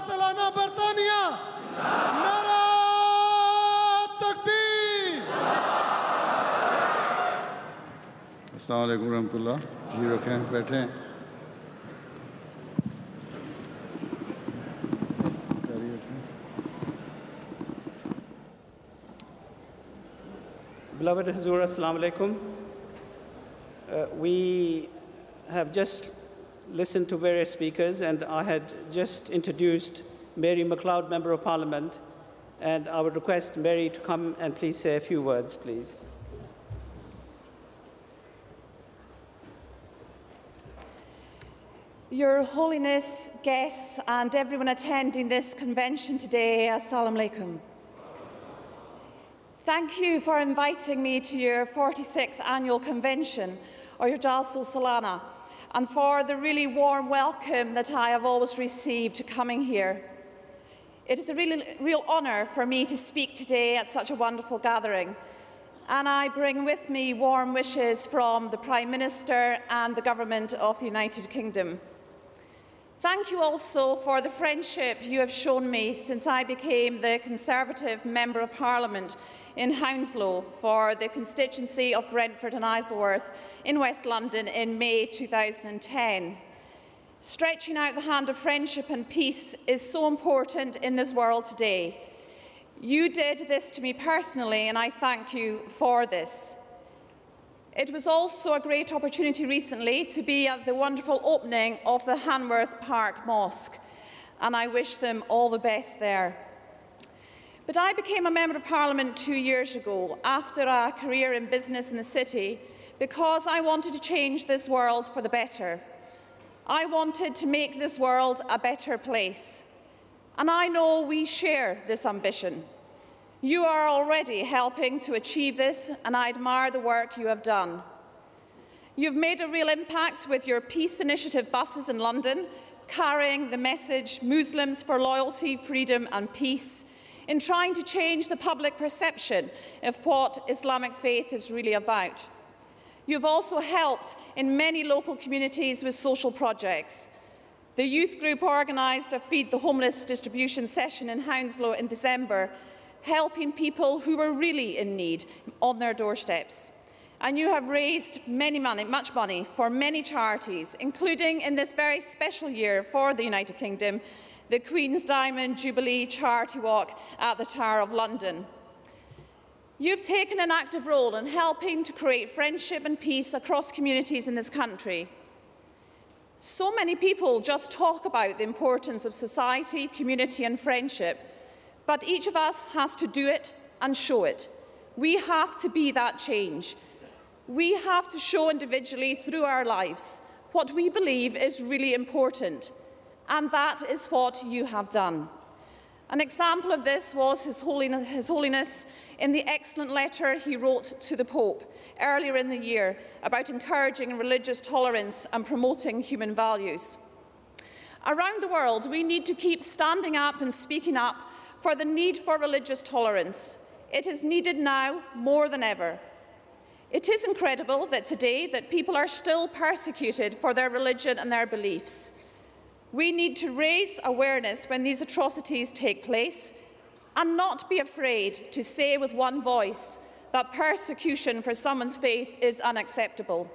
Salana Bartania! Nara Takbir! Assalamu alaikum warahmatullah. जी रखें, बैठें. Beloved Hazur, Assalamu alaikum. We have just listened to various speakers, and I had just introduced Mary MacLeod, Member of Parliament, and I would request Mary to come and please say a few words, please. Your Holiness, guests, and everyone attending this convention today, Assalamu alaikum. Thank you for inviting me to your 46th annual convention, or your Jalsa Salana, and for the really warm welcome that I have always received coming here. It is a real honour for me to speak today at such a wonderful gathering, and I bring with me warm wishes from the Prime Minister and the Government of the United Kingdom. Thank you also for the friendship you have shown me since I became the Conservative Member of Parliament in Hounslow for the constituency of Brentford and Isleworth in West London in May 2010. Stretching out the hand of friendship and peace is so important in this world today. You did this to me personally, and I thank you for this. It was also a great opportunity recently to be at the wonderful opening of the Hanworth Park Mosque, and I wish them all the best there. But I became a Member of Parliament 2 years ago after a career in business in the city because I wanted to change this world for the better. I wanted to make this world a better place, and I know we share this ambition. You are already helping to achieve this, and I admire the work you have done. You've made a real impact with your Peace Initiative buses in London, carrying the message Muslims for loyalty, freedom and peace, in trying to change the public perception of what Islamic faith is really about. You've also helped in many local communities with social projects. The youth group organised a Feed the Homeless distribution session in Hounslow in December, helping people who were really in need on their doorsteps. And you have raised much money for many charities, including in this very special year for the United Kingdom, the Queen's Diamond Jubilee Charity Walk at the Tower of London. You've taken an active role in helping to create friendship and peace across communities in this country. So many people just talk about the importance of society, community and friendship, but each of us has to do it and show it. We have to be that change. We have to show individually through our lives what we believe is really important, and that is what you have done. An example of this was His Holiness in the excellent letter he wrote to the Pope earlier in the year about encouraging religious tolerance and promoting human values. Around the world, we need to keep standing up and speaking up for the need for religious tolerance. It is needed now more than ever. It is incredible that today that people are still persecuted for their religion and their beliefs. We need to raise awareness when these atrocities take place and not be afraid to say with one voice that persecution for someone's faith is unacceptable.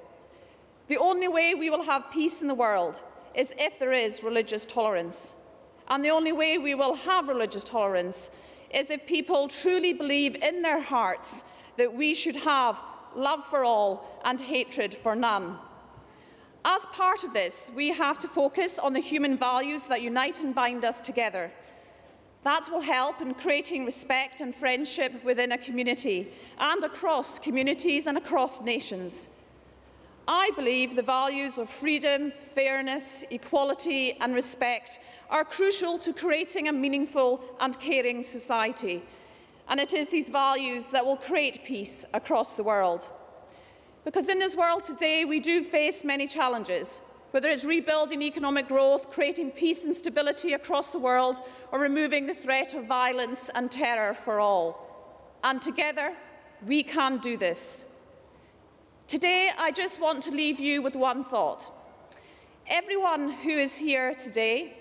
The only way we will have peace in the world is if there is religious tolerance. And the only way we will have religious tolerance is if people truly believe in their hearts that we should have love for all and hatred for none. As part of this, we have to focus on the human values that unite and bind us together. That will help in creating respect and friendship within a community and across communities and across nations. I believe the values of freedom, fairness, equality and respect are crucial to creating a meaningful and caring society. And it is these values that will create peace across the world. Because in this world today, we do face many challenges, whether it's rebuilding economic growth, creating peace and stability across the world, or removing the threat of violence and terror for all. And together, we can do this. Today, I just want to leave you with one thought. Everyone who is here today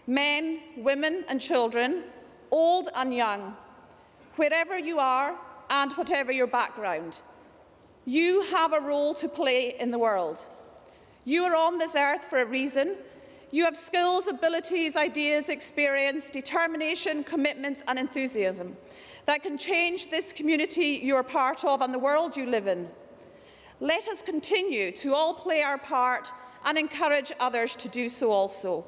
men, women and children, old and young, wherever you are and whatever your background. You have a role to play in the world. You are on this earth for a reason. You have skills, abilities, ideas, experience, determination, commitment and enthusiasm that can change this community you are part of and the world you live in. Let us continue to all play our part and encourage others to do so also.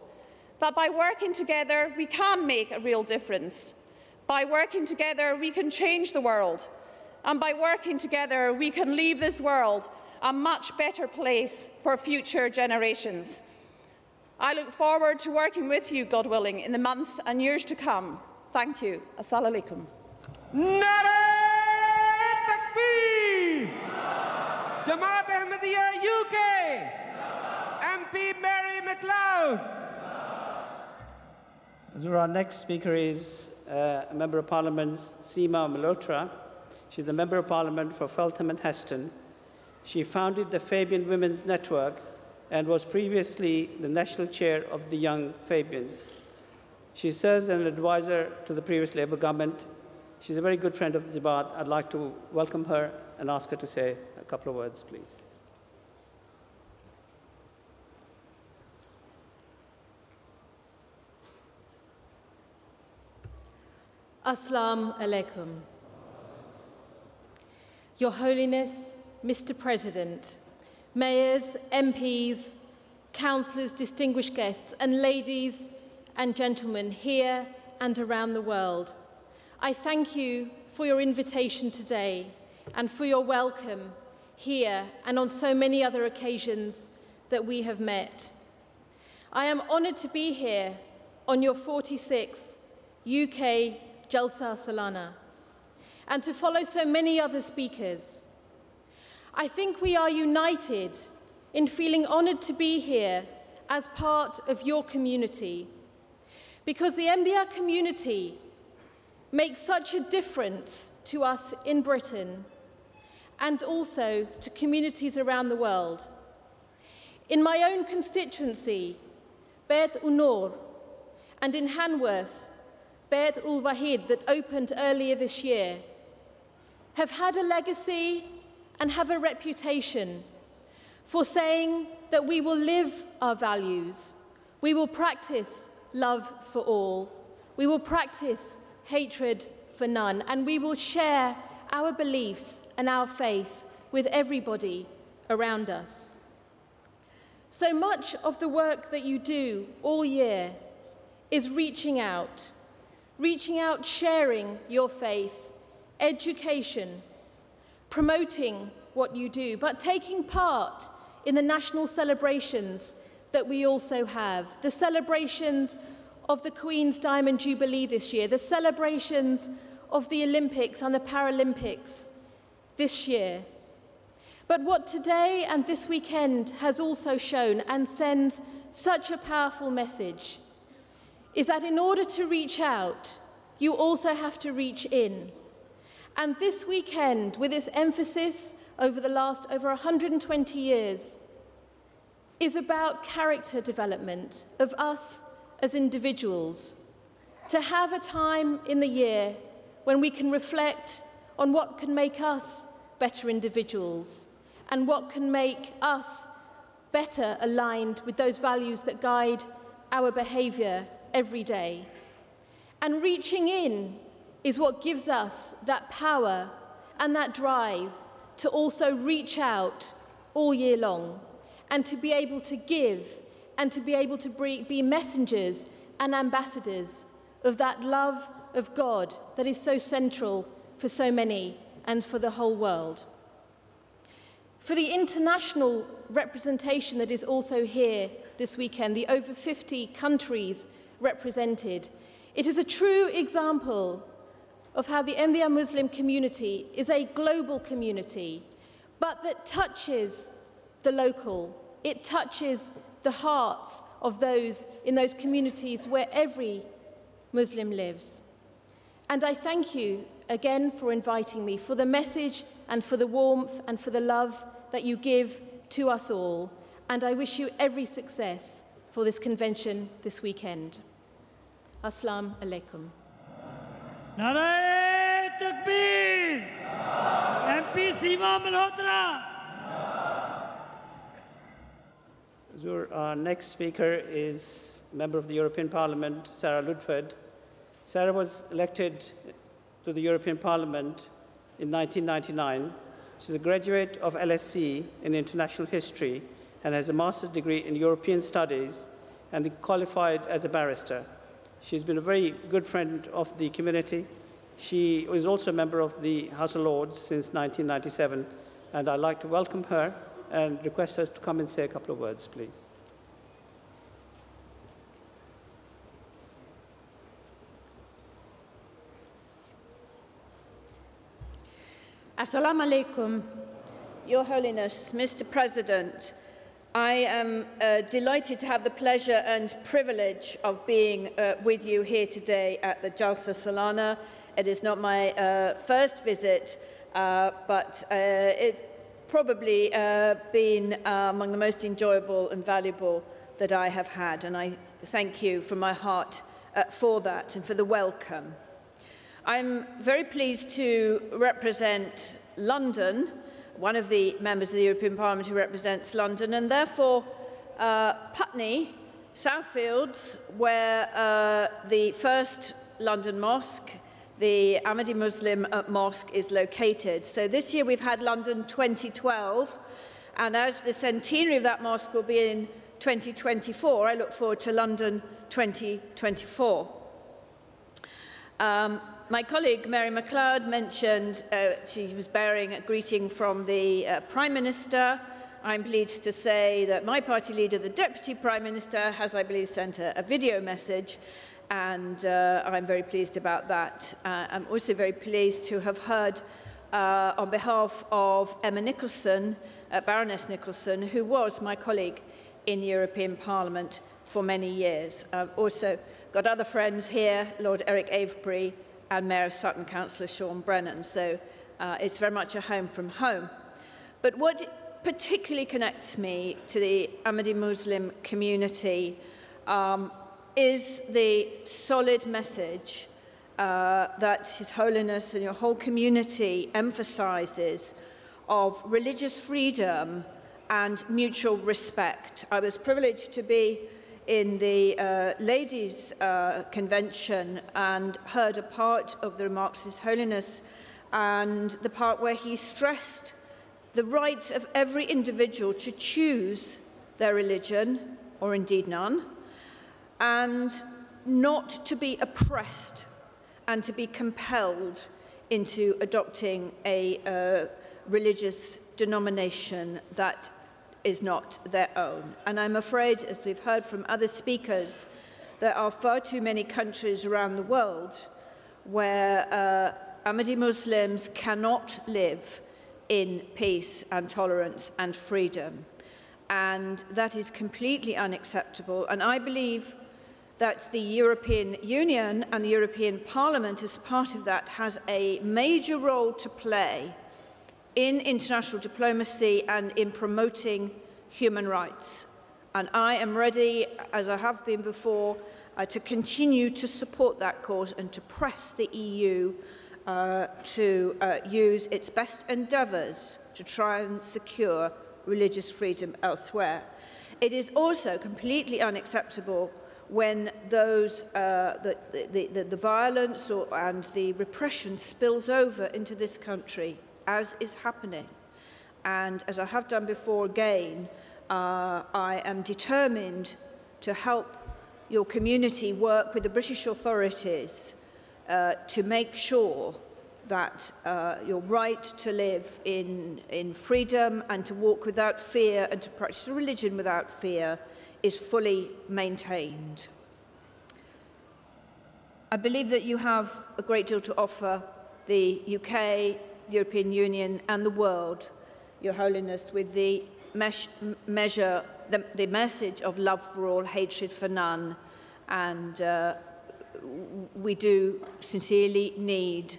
That by working together we can make a real difference. By working together we can change the world. And by working together we can leave this world a much better place for future generations. I look forward to working with you, God willing, in the months and years to come. Thank you. Assalamu alaikum. Nare Takbir! Jamaat Ahmadiyya UK! MP Mary MacLeod! So our next speaker is a Member of Parliament, Seema Malhotra. She's the Member of Parliament for Feltham and Heston. She founded the Fabian Women's Network and was previously the National Chair of the Young Fabians. She serves as an advisor to the previous Labour government. She's a very good friend of the Jamaat. I'd like to welcome her and ask her to say a couple of words, please. Assalamu alaikum. Your Holiness, Mr. President, mayors, MPs, councillors, distinguished guests, and ladies and gentlemen here and around the world, I thank you for your invitation today and for your welcome here and on so many other occasions that we have met. I am honoured to be here on your 46th UK Jalsa Salana and to follow so many other speakers. I think we are united in feeling honoured to be here as part of your community, because the MDR community makes such a difference to us in Britain and also to communities around the world. In my own constituency, Beit ul-Noor, and in Hanworth, Beit ul-Wahid, that opened earlier this year, have had a legacy and have a reputation for saying that we will live our values, we will practice love for all, we will practice hatred for none, and we will share our beliefs and our faith with everybody around us. So much of the work that you do all year is reaching out, sharing your faith, education, promoting what you do, but taking part in the national celebrations that we also have, the celebrations of the Queen's Diamond Jubilee this year, the celebrations of the Olympics and the Paralympics this year. But what today and this weekend has also shown and sends such a powerful message is that in order to reach out, you also have to reach in. And this weekend, with its emphasis over the last over 120 years, is about character development of us as individuals, to have a time in the year when we can reflect on what can make us better individuals and what can make us better aligned with those values that guide our behaviour every day. And reaching in is what gives us that power and that drive to also reach out all year long and to be able to give and to be able to be messengers and ambassadors of that love of God that is so central for so many and for the whole world. For the international representation that is also here this weekend, the over 50 countries represented, it is a true example of how the Ahmadiyya Muslim community is a global community, but that touches the local. It touches the hearts of those in those communities where every Muslim lives. And I thank you again for inviting me, for the message and for the warmth and for the love that you give to us all. And I wish you every success for this convention this weekend. Assalamu alaikum. Narae Takbir! MP Seema Malhotra! Our next speaker is Member of the European Parliament, Sarah Ludford. Sarah was elected to the European Parliament in 1999. She's a graduate of LSE in International History and has a master's degree in European Studies and qualified as a barrister. She's been a very good friend of the community. She is also a member of the House of Lords since 1997, and I'd like to welcome her and request her to come and say a couple of words, please. Assalamu alaikum. Your Holiness, Mr. President, I am delighted to have the pleasure and privilege of being with you here today at the Jalsa Salana. It is not my first visit, but it's probably been among the most enjoyable and valuable that I have had, and I thank you from my heart for that and for the welcome. I'm very pleased to represent London, one of the members of the European Parliament who represents London, and therefore Putney, Southfields, where the first London mosque, the Ahmadi Muslim mosque, is located. So this year we've had London 2012, and as the centenary of that mosque will be in 2024, I look forward to London 2024. My colleague Mary MacLeod mentioned she was bearing a greeting from the Prime Minister. I'm pleased to say that my party leader, the Deputy Prime Minister, has, I believe, sent a video message, and I'm very pleased about that. I'm also very pleased to have heard on behalf of Emma Nicholson, Baroness Nicholson, who was my colleague in the European Parliament for many years. I've also got other friends here, Lord Eric Avebury, and Mayor of Sutton, Councillor Sean Brennan. So it's very much a home from home. But what particularly connects me to the Ahmadi Muslim community is the solid message that His Holiness and your whole community emphasises of religious freedom and mutual respect. I was privileged to be in the Ladies' Convention and heard a part of the remarks of His Holiness and the part where he stressed the right of every individual to choose their religion, or indeed none, and not to be oppressed and to be compelled into adopting a religious denomination that is not their own. And I'm afraid, as we've heard from other speakers, there are far too many countries around the world where Ahmadi Muslims cannot live in peace and tolerance and freedom. And that is completely unacceptable. And I believe that the European Union and the European Parliament, as part of that, has a major role to play in international diplomacy and in promoting human rights. And I am ready, as I have been before, to continue to support that cause and to press the EU to use its best endeavours to try and secure religious freedom elsewhere. It is also completely unacceptable when those, the violence and the repression spills over into this country, as is happening. And as I have done before again, I am determined to help your community work with the British authorities to make sure that your right to live in freedom and to walk without fear and to practice a religion without fear is fully maintained. I believe that you have a great deal to offer the UK, the European Union and the world, Your Holiness, with the message of love for all, hatred for none, and we do sincerely need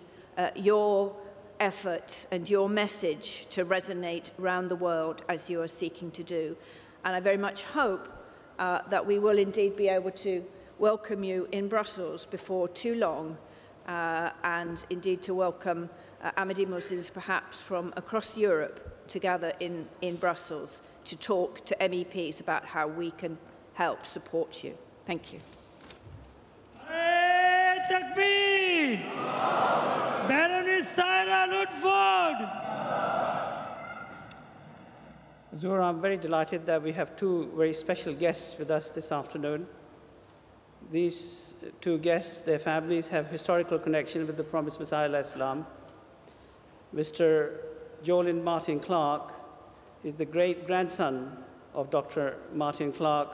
your efforts and your message to resonate around the world as you are seeking to do. And I very much hope that we will indeed be able to welcome you in Brussels before too long, and indeed to welcome Ahmadi Muslims perhaps from across Europe to gather in Brussels to talk to MEPs about how we can help support you. Thank you. Hey, Takbir! Baroness Saira Ludford! Zura, I'm very delighted that we have two very special guests with us this afternoon. These two guests, their families, have historical connection with the promised Messiah al-Islam. Mr. Jolin Martin Clark is the great-grandson of Dr. Martin Clark,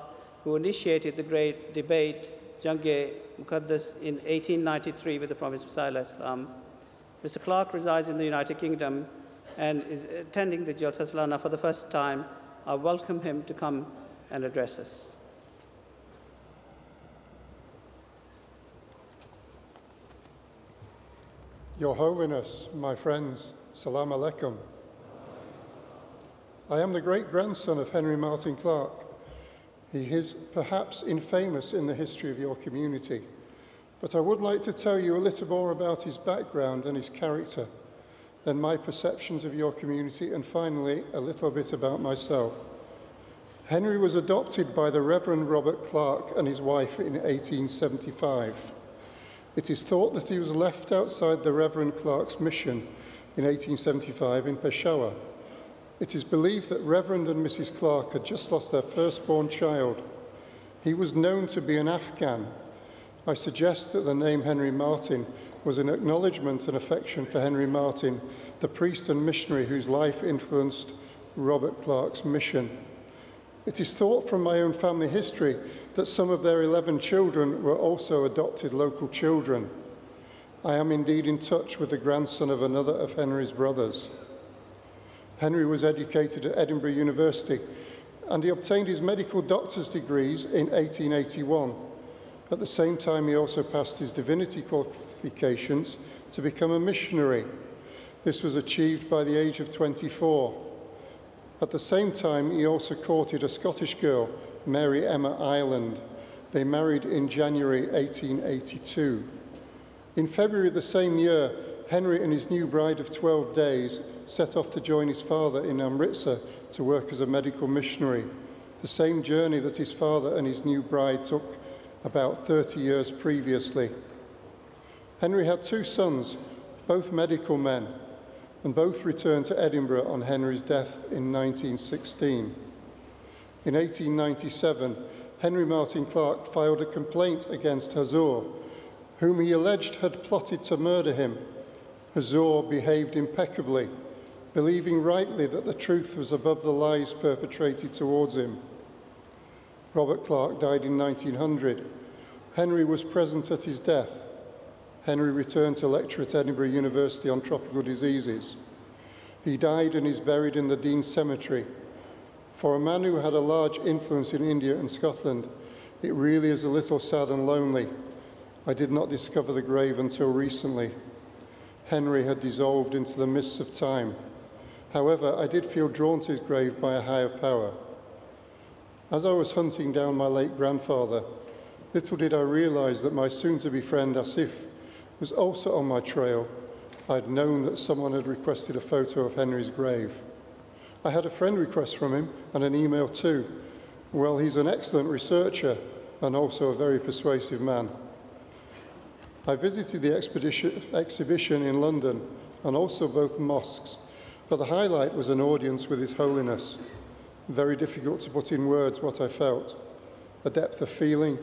who initiated the great debate, Jange Muqaddas, in 1893 with the promised Messiah al-Islam. Mr. Clark resides in the United Kingdom and is attending the Jalsa Salana for the first time. I welcome him to come and address us. Your Holiness, my friends, Salam Alaikum. I am the great-grandson of Henry Martin Clark. He is perhaps infamous in the history of your community, but I would like to tell you a little more about his background and his character, then my perceptions of your community, and finally, a little bit about myself. Henry was adopted by the Reverend Robert Clark and his wife in 1875. It is thought that he was left outside the Reverend Clark's mission in 1875 in Peshawar. It is believed that Reverend and Mrs. Clark had just lost their firstborn child. He was known to be an Afghan. I suggest that the name Henry Martin was an acknowledgement and affection for Henry Martin, the priest and missionary whose life influenced Robert Clark's mission. It is thought from my own family history that some of their 11 children were also adopted local children. I am indeed in touch with the grandson of another of Henry's brothers. Henry was educated at Edinburgh University, and he obtained his medical doctor's degrees in 1881. At the same time, he also passed his divinity qualifications to become a missionary. This was achieved by the age of 24. At the same time, he also courted a Scottish girl, Mary Emma Ireland. They married in January 1882. In February the same year, Henry and his new bride of 12 days set off to join his father in Amritsar to work as a medical missionary, the same journey that his father and his new bride took about 30 years previously. Henry had two sons, both medical men, and both returned to Edinburgh on Henry's death in 1916. In 1897, Henry Martin Clark filed a complaint against Hazur, whom he alleged had plotted to murder him. Hazur behaved impeccably, believing rightly that the truth was above the lies perpetrated towards him. Robert Clark died in 1900. Henry was present at his death. Henry returned to lecture at Edinburgh University on tropical diseases. He died and is buried in the Dean's Cemetery. For a man who had a large influence in India and Scotland, it really is a little sad and lonely. I did not discover the grave until recently. Henry had dissolved into the mists of time. However, I did feel drawn to his grave by a higher power. As I was hunting down my late grandfather, little did I realize that my soon-to-be friend Asif was also on my trail. I'd known that someone had requested a photo of Henry's grave. I had a friend request from him and an email too. Well, he's an excellent researcher and also a very persuasive man. I visited the exhibition in London and also both mosques, but the highlight was an audience with His Holiness. Very difficult to put in words what I felt. A depth of feeling,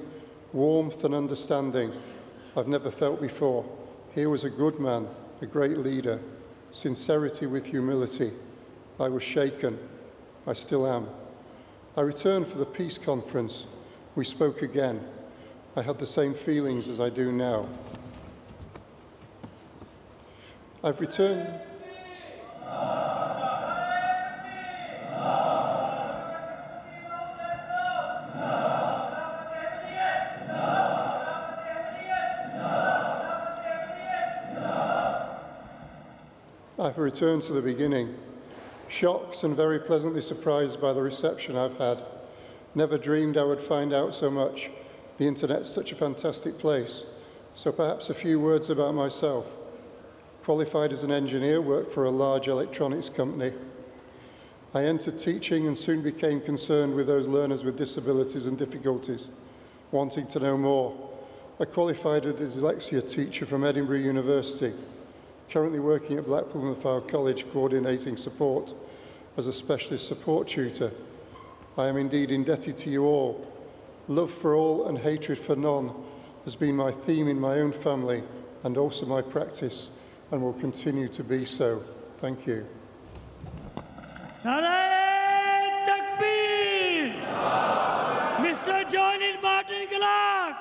warmth and understanding I've never felt before. Here was a good man, a great leader, sincerity with humility. I was shaken. I still am. I returned for the peace conference. We spoke again. I had the same feelings as I do now. I've returned. I've returned to the beginning, shocked and very pleasantly surprised by the reception I've had. Never dreamed I would find out so much, The internet's such a fantastic place. So perhaps a few words about myself. Qualified as an engineer, worked for a large electronics company. I entered teaching and soon became concerned with those learners with disabilities and difficulties, wanting to know more. I qualified as a dyslexia teacher from Edinburgh University, currently working at Blackpool and Fylde College coordinating support as a specialist support tutor. I am indeed indebted to you all. Love for all and hatred for none has been my theme in my own family and also my practice, and will continue to be so. Thank you. Narae Takbir! Mr. John Martin Clark!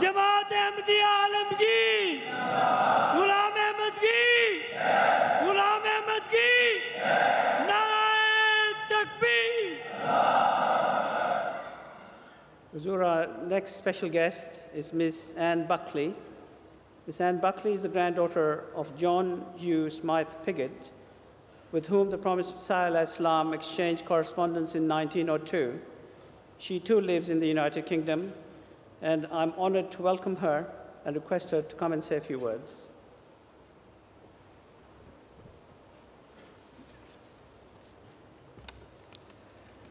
Jamaat Ahmadiyya Alamgir! Ghulam Ahmad Gi! Ghulam Ahmad Gi! Narae Takbir! Huzur, our next special guest is Ms. Anne Buckley. Ms. Anne Buckley is the granddaughter of John Hugh Smythe Pigott, with whom the Promised Messiah Islam exchanged correspondence in 1902. She too lives in the United Kingdom, and I'm honored to welcome her and request her to come and say a few words.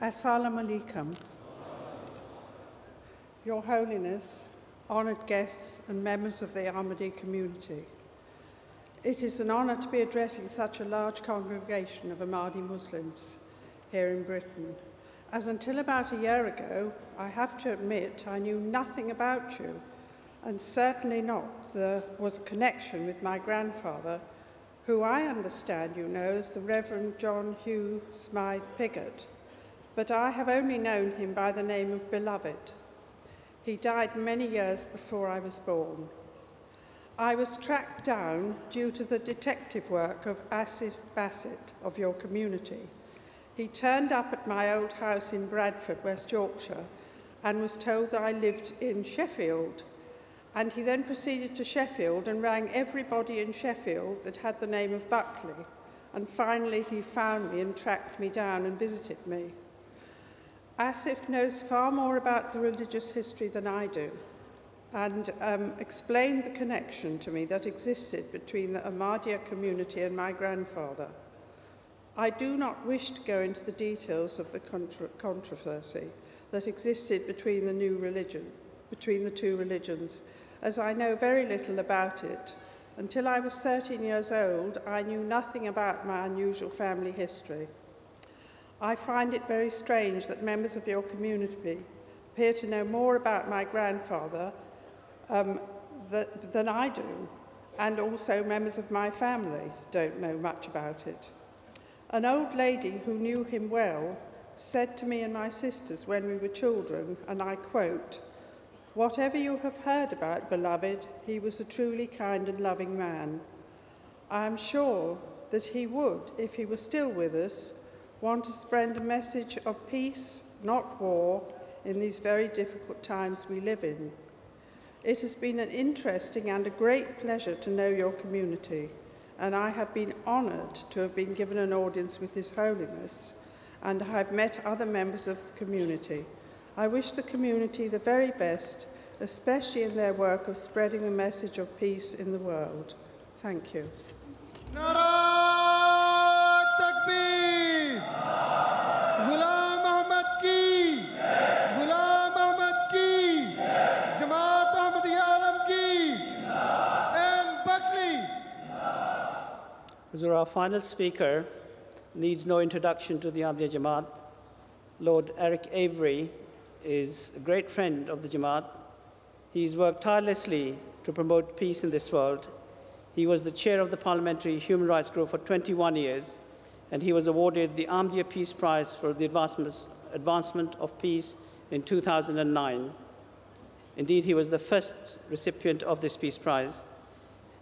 Assalamu alaikum. Your Holiness, honoured guests and members of the Ahmadi community. It is an honour to be addressing such a large congregation of Ahmadi Muslims here in Britain, as until about a year ago, I have to admit I knew nothing about you, and certainly not there was a connection with my grandfather, who I understand you know as the Reverend John Hugh Smythe Pigott, but I have only known him by the name of Beloved. He died many years before I was born. I was tracked down due to the detective work of Asif Bassett of your community. He turned up at my old house in Bradford, West Yorkshire, and was told that I lived in Sheffield. And he then proceeded to Sheffield and rang everybody in Sheffield that had the name of Buckley. And finally he found me and tracked me down and visited me. Asif knows far more about the religious history than I do, and explained the connection to me that existed between the Ahmadiyya community and my grandfather. I do not wish to go into the details of the controversy that existed between the two religions, as I know very little about it. Until I was 13 years old, I knew nothing about my unusual family history. I find it very strange that members of your community appear to know more about my grandfather than I do, and also members of my family don't know much about it. An old lady who knew him well said to me and my sisters when we were children, and I quote, "Whatever you have heard about Beloved, he was a truly kind and loving man. I am sure that he would, if he was still with us, want to spread a message of peace, not war, in these very difficult times we live in. It has been an interesting and a great pleasure to know your community, and I have been honoured to have been given an audience with His Holiness, and I have met other members of the community. I wish the community the very best, especially in their work of spreading the message of peace in the world. Thank you. Nara Takbir! Ghulam Ahmad Ki! Ghulam Ahmad Ki! Jamaat Ahmadiyya Alamgir! And Buckley! Huzur, our final speaker needs no introduction to the Ahmadiyya Jamaat. Lord Eric Avery is a great friend of the Jamaat. He's worked tirelessly to promote peace in this world. He was the chair of the Parliamentary Human Rights Group for 21 years, and he was awarded the Ahmadiyya Peace Prize for the advancement of peace in 2009. Indeed, he was the first recipient of this Peace Prize.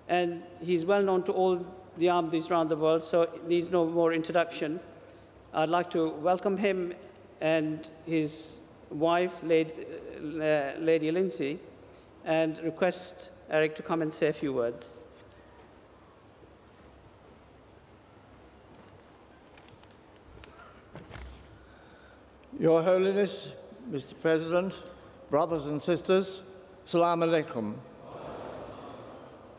And he's well known to all the Ahmadis around the world, so it needs no more introduction. I'd like to welcome him and his wife, Lady Lindsay, and request Eric to come and say a few words. Your Holiness, Mr. President, Brothers and sisters, Salaam alaikum.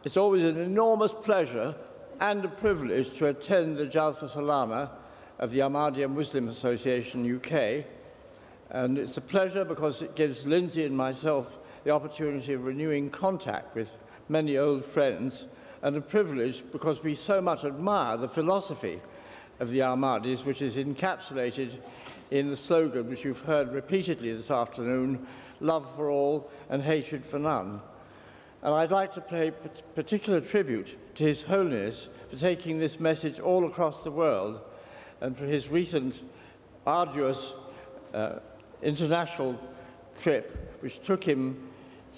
It's always an enormous pleasure and a privilege to attend the Jalsa Salana of the Ahmadiyya Muslim Association UK. And it's a pleasure because it gives Lindsay and myself the opportunity of renewing contact with many old friends, and a privilege because we so much admire the philosophy of the Ahmadis, which is encapsulated in the slogan which you've heard repeatedly this afternoon, love for all and hatred for none. And I'd like to pay particular tribute to His Holiness for taking this message all across the world and for his recent arduous international trip, which took him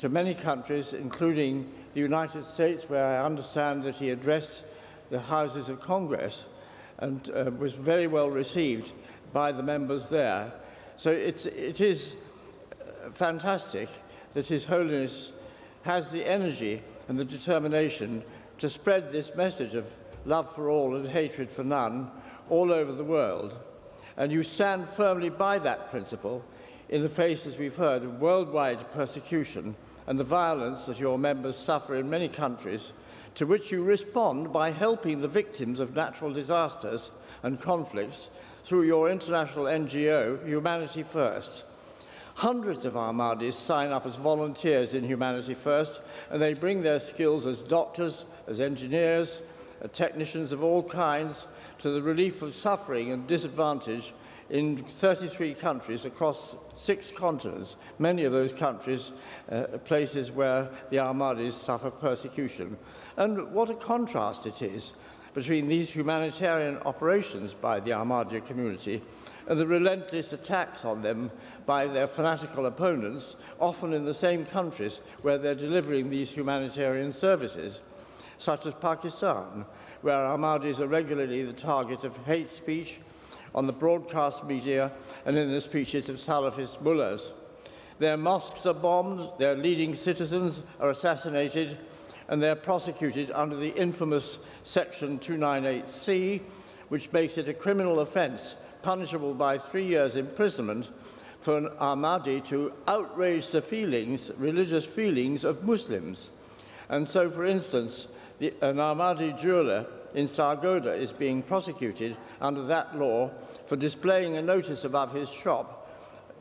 to many countries, including the United States, where I understand that he addressed the Houses of Congress and was very well received by the members there. So it is fantastic that His Holiness has the energy and the determination to spread this message of love for all and hatred for none all over the world. And you stand firmly by that principle in the face, as we've heard, of worldwide persecution and the violence that your members suffer in many countries, to which you respond by helping the victims of natural disasters and conflicts through your international NGO, Humanity First. Hundreds of Ahmadis sign up as volunteers in Humanity First, and they bring their skills as doctors, as engineers, technicians of all kinds, to the relief of suffering and disadvantage in 33 countries across 6 continents, many of those countries places where the Ahmadis suffer persecution. And what a contrast it is between these humanitarian operations by the Ahmadiyya community and the relentless attacks on them by their fanatical opponents, often in the same countries where they're delivering these humanitarian services, such as Pakistan, where Ahmadis are regularly the target of hate speech on the broadcast media and in the speeches of Salafist mullahs. Their mosques are bombed, their leading citizens are assassinated, and they're prosecuted under the infamous Section 298C, which makes it a criminal offence punishable by 3 years imprisonment for an Ahmadi to outrage the religious feelings of Muslims. And so, for instance, an Ahmadi jeweler in Sargodha is being prosecuted under that law for displaying a notice above his shop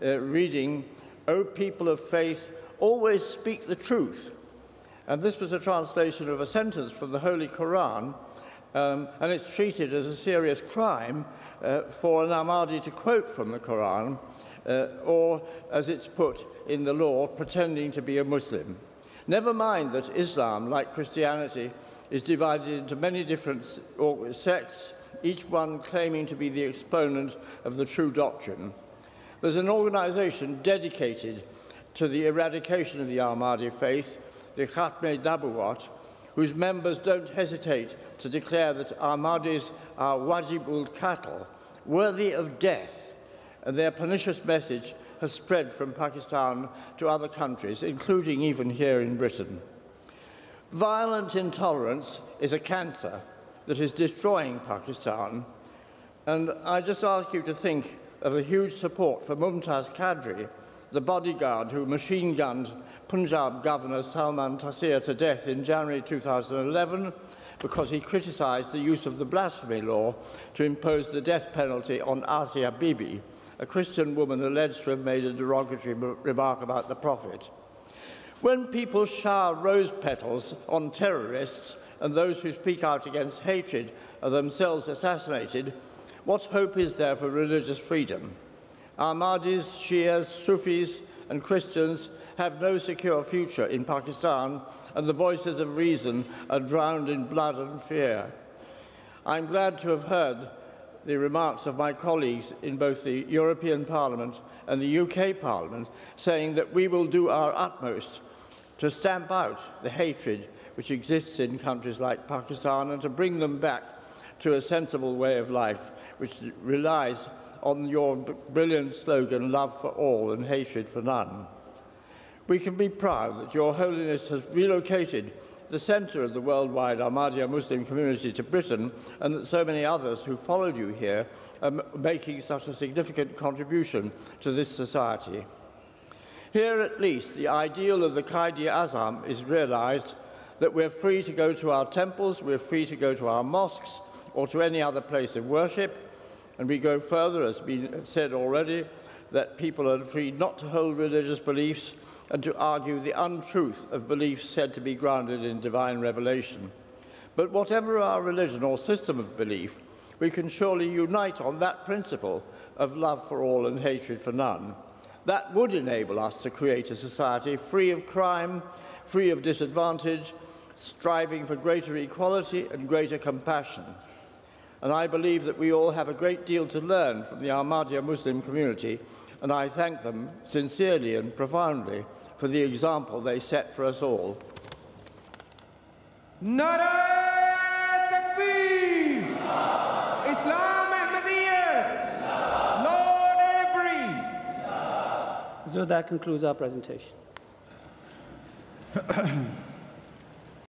reading, "O people of faith, always speak the truth." And this was a translation of a sentence from the Holy Quran, and it's treated as a serious crime for an Ahmadi to quote from the Quran, or, as it's put in the law, pretending to be a Muslim. Never mind that Islam, like Christianity, is divided into many different sects, each one claiming to be the exponent of the true doctrine. There's an organization dedicated to the eradication of the Ahmadi faith, the Khatme Nabuwat, whose members don't hesitate to declare that Ahmadis are wajibul qatl, worthy of death, and their pernicious message has spread from Pakistan to other countries, including even here in Britain. Violent intolerance is a cancer that is destroying Pakistan, and I just ask you to think of the huge support for Mumtaz Qadri, the bodyguard who machine-gunned Punjab Governor Salman Taseer to death in January 2011 because he criticised the use of the blasphemy law to impose the death penalty on Asia Bibi, a Christian woman alleged to have made a derogatory remark about the Prophet. When people shower rose petals on terrorists and those who speak out against hatred are themselves assassinated, what hope is there for religious freedom? Ahmadis, Shias, Sufis and Christians have no secure future in Pakistan, and the voices of reason are drowned in blood and fear. I'm glad to have heard the remarks of my colleagues in both the European Parliament and the UK Parliament saying that we will do our utmost to stamp out the hatred which exists in countries like Pakistan and to bring them back to a sensible way of life which relies on your brilliant slogan, love for all and hatred for none. We can be proud that Your Holiness has relocated the centre of the worldwide Ahmadiyya Muslim community to Britain, and that so many others who followed you here are making such a significant contribution to this society. Here, at least, the ideal of the Qaid-e-Azam is realized, that we're free to go to our temples, we're free to go to our mosques, or to any other place of worship, and we go further, as has been said already, that people are free not to hold religious beliefs and to argue the untruth of beliefs said to be grounded in divine revelation. But whatever our religion or system of belief, we can surely unite on that principle of love for all and hatred for none. That would enable us to create a society free of crime, free of disadvantage, striving for greater equality and greater compassion. And I believe that we all have a great deal to learn from the Ahmadiyya Muslim community, and I thank them sincerely and profoundly for the example they set for us all. Nara Takbir! Islam Ahmadiyya! Lord Avery! So that concludes our presentation.